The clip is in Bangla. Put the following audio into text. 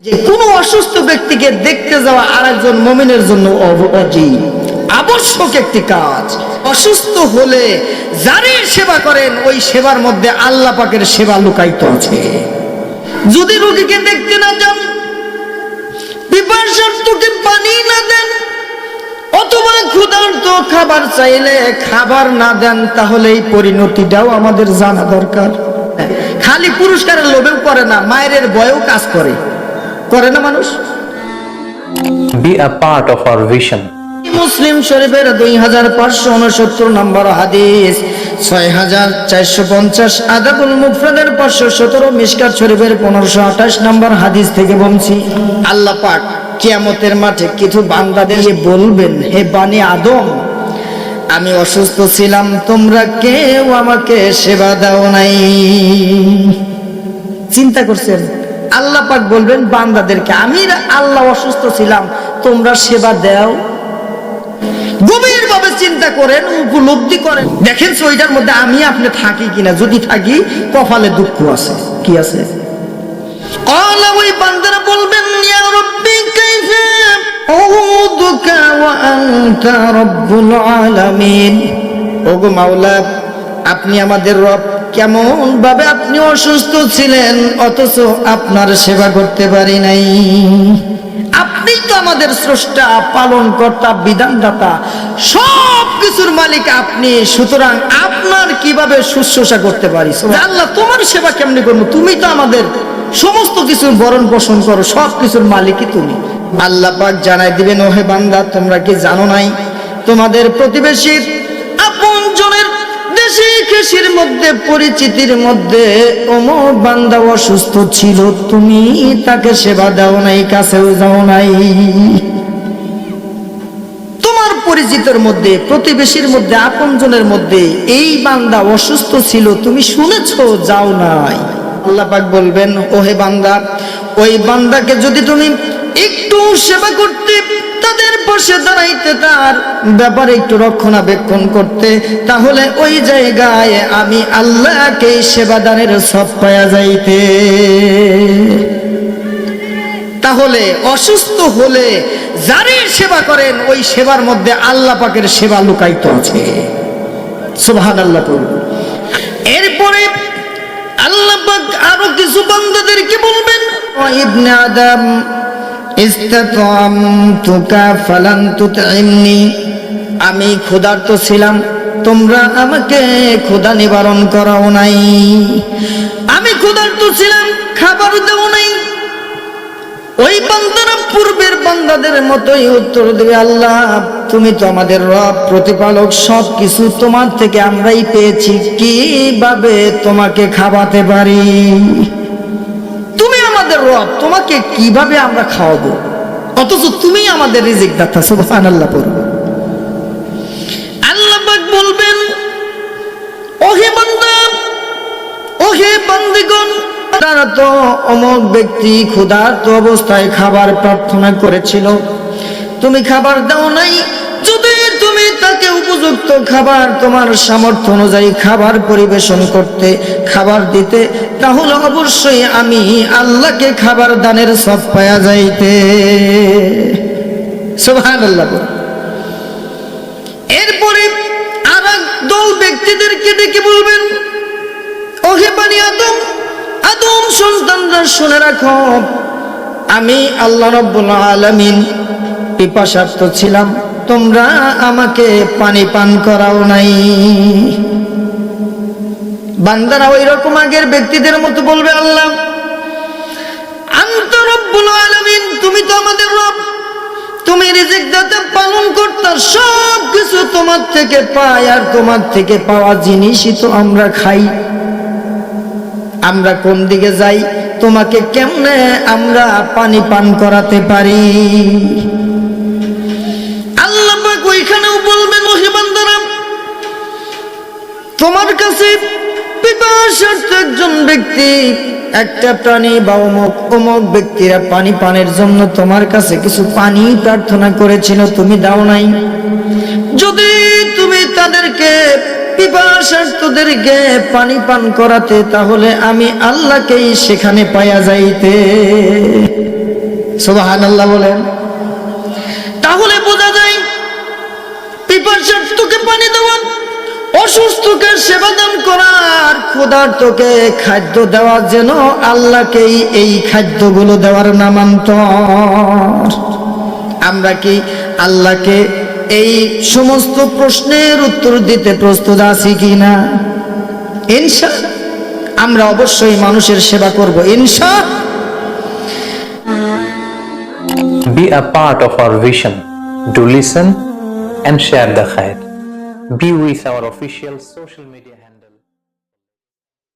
যে কোনো অসুস্থ ব্যক্তিকে দেখতে যাওয়া আরেকজন মুমিনের জন্য আবশ্যক একটি কাজ। অসুস্থ হলে যারই সেবা করেন ওই সেবার মধ্যে আল্লাহ পাকের সেবা লুকায়িত আছে। যদি রোগীকে দেখতে না যান, পিপাসার্তকে পানি না দেন, অথবা ক্ষুধার্ত খাবার চাইলে খাবার না দেন, তাহলে এই পরিণতিটাও আমাদের জানা দরকার। খালি পুরস্কারের লোভেও করে না, মায়ের ভয়েও কাজ করে না মানুষ। Be a part of our vision. মুসলিম শরীফের 2569 নম্বর হাদিস, 6450 আদাবুল মুফরাদের 517, মিশকাত শরীফের 1528 নম্বর হাদিস থেকে বলছি, আল্লাহ পাক কিয়ামতের মাঠে কিছু বান্দাদের বলবেন, হে বানি আদম, আমি অসুস্থ ছিলাম, তোমরা কেউ আমাকে সেবা দাও নাই। চিন্তা করছেন? আল্লাহ পাক বলবেন বান্দাদেরকে, আমি আল্লাহ অসুস্থ ছিলাম, তোমরা সেবা দাও। গভীর ভাবে চিন্তা করেন, উপলব্ধি করেন, দেখেন ওইটার মধ্যে আমি আপনি থাকি কিনা। যদি থাকি কপালে দুঃখ আছে। কি আছে? ওই বান্দারা বলবেন, ইয়া রাব্বি কাইফা আউযুকা ওয়া আনতা রাব্বুল আলামিন। ওগো মাওলা, আপনি আমাদের রব, কেমন ভাবে আপনি অসুস্থ ছিলেন অথচ আপনার সেবা করতে পারি নাই। আপনি তো আমাদের স্রষ্টা, পালন কর্তা, বিধানদাতা, সব কিছুর মালিক আপনি, সুতরাং আপনার কিভাবে শুশ্রূষা করতে পারি? আল্লাহ, তোমার সেবা কেমনি করবো? তুমি তো আমাদের সমস্ত কিছুর ভরণ পোষণ করো, সব কিছুর মালিকই তুমি। আল্লাহ পাক জানাই দিবেন, ওহে বান্দা, তোমরা কি জানো নাই তোমাদের প্রতিবেশীর আপনজনের দেশি খেসির মধ্যে, পরিচিতির মধ্যে অমুক বান্দা অসুস্থ ছিল, তুমি তাকে সেবা দাও নাই, কাছেও যাও নাই। তোমার পরিচিতের মধ্যে, প্রতিবেশীর মধ্যে, আপনজনের মধ্যে এই বান্দা অসুস্থ ছিল, তুমি শুনেছো, যাও নাই। আল্লাহ পাক বলবেন, ওহে বান্দা, ওই বান্দাকে যদি তুমি একটু সেবা করতে, তাদের পাশে দাঁড়াইতে, তার ব্যাপারে একটু রক্ষণাবেক্ষণ করতে, তাহলে ওই জায়গায় আমি আল্লাহকে সেবাদানের সব পাওয়া যাইতে। তাহলে অসুস্থ হলে যারই সেবা করেন ওই সেবার মধ্যে আল্লাহ পাকের সেবা লুকায়িত আছে। সুবহানাল্লাহ। এরপরে আল্লাহ পাক আরো কিছু বান্দাদেরকে বলবেন, ইবনে আদম ইসতাতামতুকা ফালান তুতঈমনি। আমি ক্ষুধার্ত ছিলাম, তোমরা আমাকে ক্ষুধা নিবারণ করাও নাই। আমি ক্ষুধার্ত ছিলাম, খাবার দাও নাই। ওই বান্দারা পূর্বের বান্দাদের মতোই উত্তর দেবে, আল্লাহ তুমি তো আমাদের রব, প্রতিপালক, সব কিছু তোমার থেকে আমরাই পেয়েছি, কিভাবে তোমাকে খাওয়াতে পারি? তুমি আমাদের রব, তোমাকে কিভাবে আমরা খাওয়াবো, অথচ তুমি আমাদের রিজিক দাতা। সুবহানাল্লাহ। আল্লাহ পাক বলবেন, ওহে বান্দা, ওহে বান্দিগণ, তারা তো অমুক ব্যক্তি ক্ষুধার্ত অবস্থায় খাবার প্রার্থনা করেছিল, তুমি খাবার দাও নাই। যদি তুমি তাকে উপযুক্ত খাবার, তোমার সামর্থ্য অনুযায়ী খাবার পরিবেশন করতে, খাবার দিতে, তাহলে অবশ্যই আমি আল্লাহকে খাবার দানের সব পাওয়া যাইতে। সুবহানাল্লাহ। এরপরে আর এক দল ব্যক্তিদেরকে ডেকে বলবেন, ওহে বানি আদম, আদম সন্তানরা শুনে রাখো, আমি আল্লাহ রাব্বুল আলামিন পিপাসার্ত ছিলাম, তোমরা আমাকে পানি পান করাও নাই। বান্দারা ওই রকম আগের ব্যক্তিদের মতো বলবে, আল্লাহ আনতা রাব্বুল আলামিন, তুমি তো আমাদের রব, তুমি রিজিক দাতা, পালন কর্তা, সব কিছু তোমার থেকে পাই, আর তোমার থেকে পাওয়া জিনিসই তো আমরা খাই। আমরা কোন দিকে যাই, তোমাকে কেমনে আমরা পানি পান করাতে পারি? আল্লাহ পাক ওইখানেও বলবেন, ওহে বান্দারা, তোমার কাছে পিপাসার্ত একজন ব্যক্তি, একটা প্রাণী বা অমুক ব্যক্তিরা পানি পানের জন্য তোমার কাছে কিছু পানি প্রার্থনা করেছিল, তুমি দাও নাই। যদি তুমি তাদেরকে, পিপাসার্তদেরকে পানি পান করাতে, তাহলে আমি আল্লাহকেই সেখানে পাওয়া যাইতে। সুবহানাল্লাহ বলেন। তাহলে বোঝা যায় পিপাসার্তকে পানি দেওয়া, অসুস্থকে সেবা দান করার, ক্ষুধার্তকে খাদ্য দেওয়া, যেন আল্লাহকেই এই খাদ্যগুলো দেওয়ার নামান্তর। আমরা কি আল্লাহকে এই সমস্ত প্রশ্নের উত্তর দিতে প্রস্তুত আছি কিনা? ইনশাআল্লাহ আমরা অবশ্যই মানুষের সেবা করব, ইনশাআল্লাহ। Be a part of our vision. Do listen and share the khair. Be with our official social media.